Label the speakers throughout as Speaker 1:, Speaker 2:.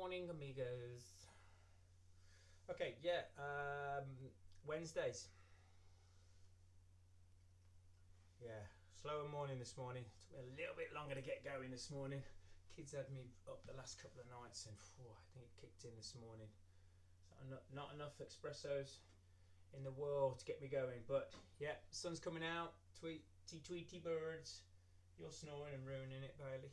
Speaker 1: morning, amigos. Okay, yeah, Wednesdays. Yeah, slower morning this morning. It took me a little bit longer to get going this morning. Kids had me up the last couple of nights, and I think it kicked in this morning. So not enough espressos in the world to get me going. But yeah, sun's coming out. Tweety birds. You're snoring and ruining it, Bailey.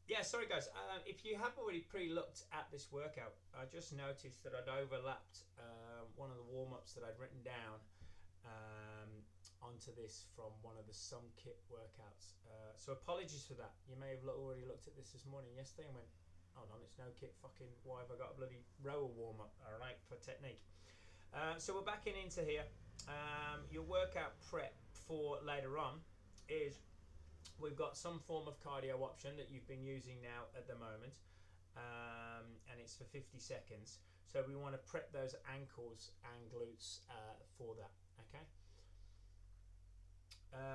Speaker 1: Yeah, sorry guys, if you have already pre-looked at this workout, I just noticed that I'd overlapped one of the warm-ups that I'd written down onto this from one of the Sun Kit workouts. So apologies for that. You may have already looked at this morning, yesterday, and went, hold on, it's no kit, fucking, why have I got a bloody rower warm-up, alright, for technique. So we're backing into here. Your workout prep for later on is we've got some form of cardio option that you've been using now at the moment, and it's for 50 seconds. So we want to prep those ankles and glutes for that. Okay.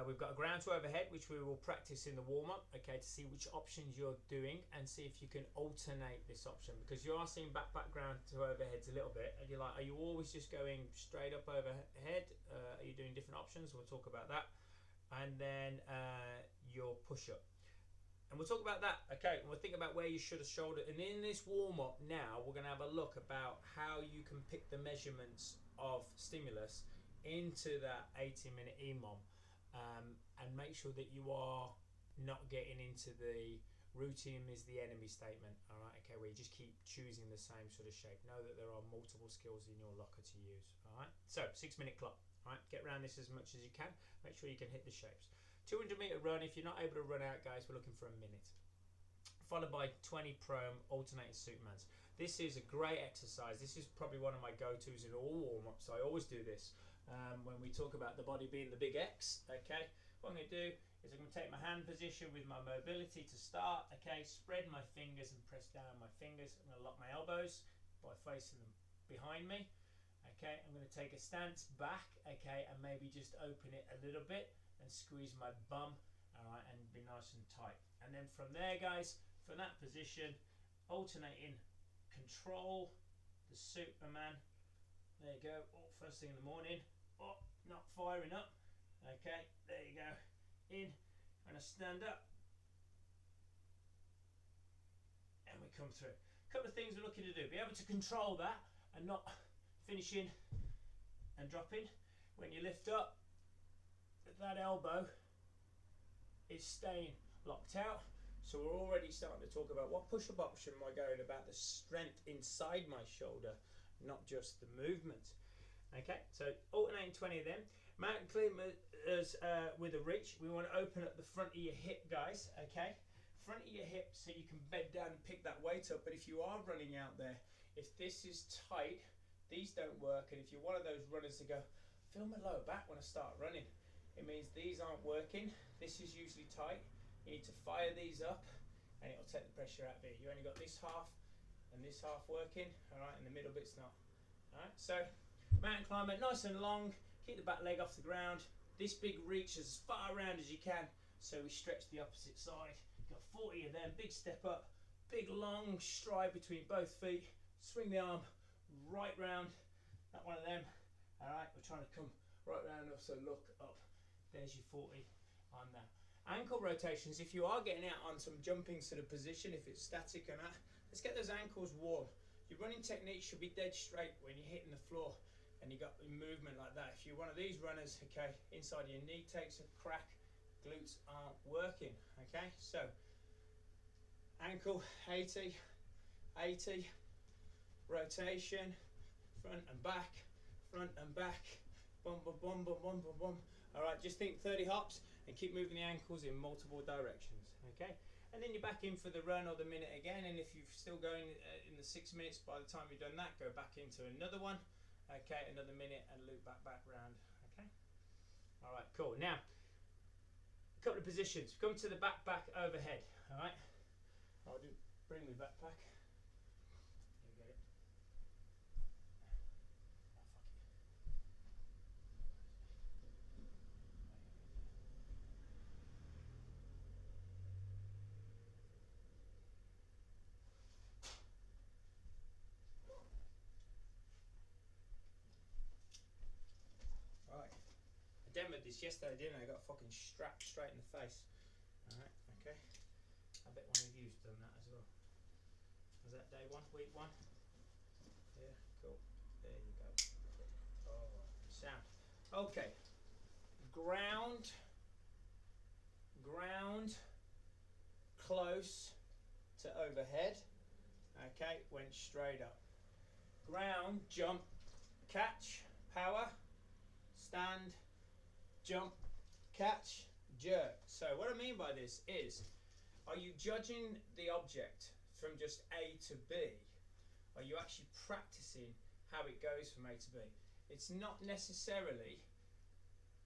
Speaker 1: We've got a ground to overhead, which we will practice in the warm-up, okay, to see which options you're doing and see if you can alternate this option, because you are seeing back ground to overheads a little bit, and you're like, are you always just going straight up overhead? Are you doing different options? We'll talk about that. And then your push-up, and we'll talk about that. Okay, and we'll think about where you should have shouldered. And in this warm-up now, we're going to have a look about how you can pick the measurements of stimulus into that 80-minute EMOM, and make sure that you are not getting into the routine is the enemy statement. All right, okay, where you just keep choosing the same sort of shape. Know that there are multiple skills in your locker to use. All right, so 6-minute clock. All right, get around this as much as you can. Make sure you can hit the shapes. 200-meter run. If you're not able to run out, guys, we're looking for a minute. Followed by 20 prom alternating Supermans. This is a great exercise. This is probably one of my go-tos in all warm-ups. I always do this when we talk about the body being the big X. Okay, what I'm going to do is I'm going to take my hand position with my mobility to start. Okay, spread my fingers and press down my fingers. I'm going to lock my elbows by facing them behind me. Okay, I'm going to take a stance back, okay, and maybe just open it a little bit and squeeze my bum, all right, and be nice and tight. And then from there, guys, from that position, alternating control, the Superman. There you go. Oh, first thing in the morning. Oh, not firing up. Okay, there you go. In, and I stand up. And we come through. A couple of things we're looking to do. Be able to control that and not finishing and dropping. When you lift up, that elbow is staying locked out. So we're already starting to talk about what push-up option am I going about, the strength inside my shoulder, not just the movement. Okay, so alternating 20 of them. Mountain climbers with a reach. We want to open up the front of your hip, guys. Okay, front of your hip, so you can bend down and pick that weight up. But if you are running out there, if this is tight, these don't work. And if you're one of those runners to go, feel my lower back when I start running, it means these aren't working. This is usually tight. You need to fire these up and it'll take the pressure out of it. You only got this half and this half working, all right, and the middle bit's not. All right, so mountain climber, nice and long, keep the back leg off the ground. This big reach as far around as you can, so we stretch the opposite side. You've got 40 of them, big step up, big long stride between both feet, swing the arm right round, that one of them. All right, we're trying to come right round, also look up. There's your 40 on that. Ankle rotations, if you are getting out on some jumping sort of position, if it's static or not, let's get those ankles warm. Your running technique should be dead straight when you're hitting the floor and you got movement like that. If you're one of these runners, okay, inside your knee takes a crack, glutes aren't working, okay? So, ankle, 80, rotation, front and back, bum, bum, bum, bum, bum, bum, bum. All right, just think 30 hops and keep moving the ankles in multiple directions, okay? And then you're back in for the run or the minute again, and if you're still going in the 6 minutes, by the time you've done that, go back into another one, okay, another minute, and loop back round, okay? All right, cool. Now, a couple of positions. Come to the back overhead, all right? I'll bring my backpack. You get it. this yesterday, didn't I? I got a fucking strap straight in the face. Alright, okay. I bet one of you's done that as well. Was that day 1, week 1? Yeah, cool. There you go. Oh, sound. Okay. Ground, close to overhead. Okay, went straight up. Ground, jump, catch, power, stand, jump, catch, jerk. So what I mean by this is, are you judging the object from just A to B? Are you actually practicing how it goes from A to B? It's not necessarily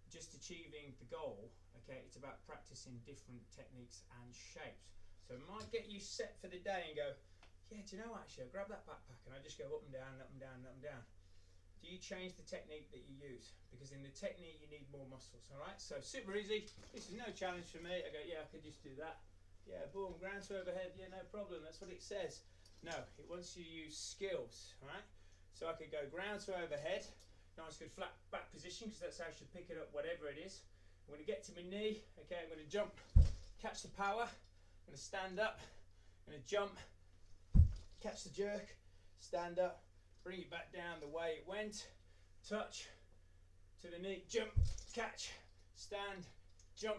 Speaker 1: just achieving the goal, okay? It's about practicing different techniques and shapes. So it might get you set for the day and go, yeah, do you know what, actually, I grab that backpack and I just go up and down, up and down, up and down. Do you change the technique that you use? Because in the technique you need more muscles, all right? So super easy. This is no challenge for me. I go, yeah, I could just do that. Yeah, boom, ground to overhead. Yeah, no problem. That's what it says. No, it wants you to use skills, all right? So I could go ground to overhead. Nice good flat back position, because that's how I should pick it up, whatever it is. I'm going to get to my knee. Okay, I'm going to jump, catch the power. I'm going to stand up. I'm going to jump, catch the jerk, stand up, bring it back down the way it went, touch to the knee, jump, catch, stand, jump,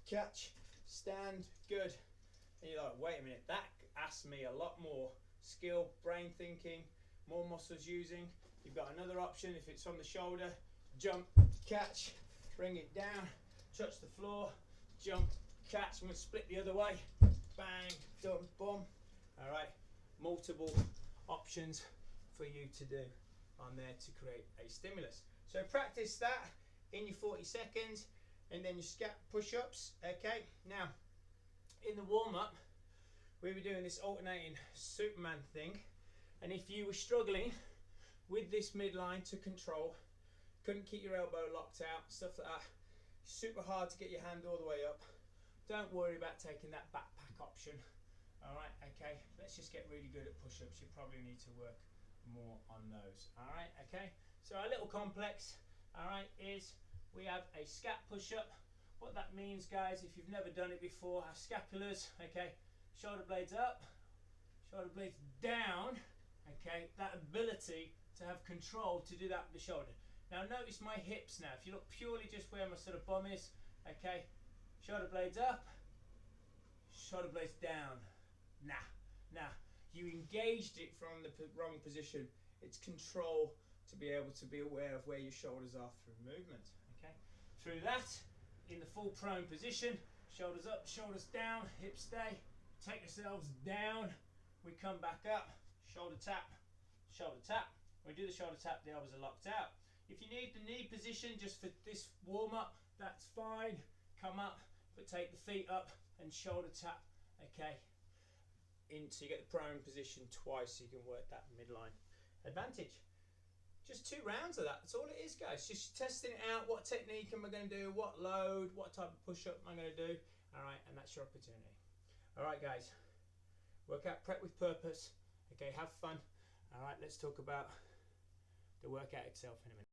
Speaker 1: catch, stand, good. And you're like, wait a minute, that asks me a lot more skill, brain thinking, more muscles using. You've got another option if it's on the shoulder, jump, catch, bring it down, touch the floor, jump, catch. I'm going to split the other way, bang, done, boom. All right, multiple options for you to do on there to create a stimulus. So practice that in your 40 seconds and then your scat push-ups. Okay, now in the warm-up we were doing this alternating Superman thing, and if you were struggling with this midline to control, couldn't keep your elbow locked out, stuff like that, super hard to get your hand all the way up, don't worry about taking that backpack option. Alright, okay, let's just get really good at push-ups. You probably need to work more on those. Alright, okay, so our little complex, alright, is we have a scat push-up. What that means, guys, if you've never done it before, our scapulars, okay, shoulder blades up, shoulder blades down, okay, that ability to have control to do that with the shoulder. Now notice my hips now. If you look purely just where my sort of bum is, okay, shoulder blades up, shoulder blades down. Nah, you engaged it from the wrong position. It's control to be able to be aware of where your shoulders are through movement, okay. Through that, in the full prone position, shoulders up, shoulders down, hips stay, take yourselves down, we come back up, shoulder tap, shoulder tap. When we do the shoulder tap, the elbows are locked out. If you need the knee position just for this warm-up, that's fine. Come up, but take the feet up and shoulder tap, okay, so you get the prone position twice so you can work that midline advantage. Just 2 rounds of that, that's all it is, guys. Just testing it out. What technique am I going to do? What load? What type of push-up am I going to do? All right, and that's your opportunity. All right, guys, workout prep with purpose. Okay, have fun. All right, let's talk about the workout itself in a minute.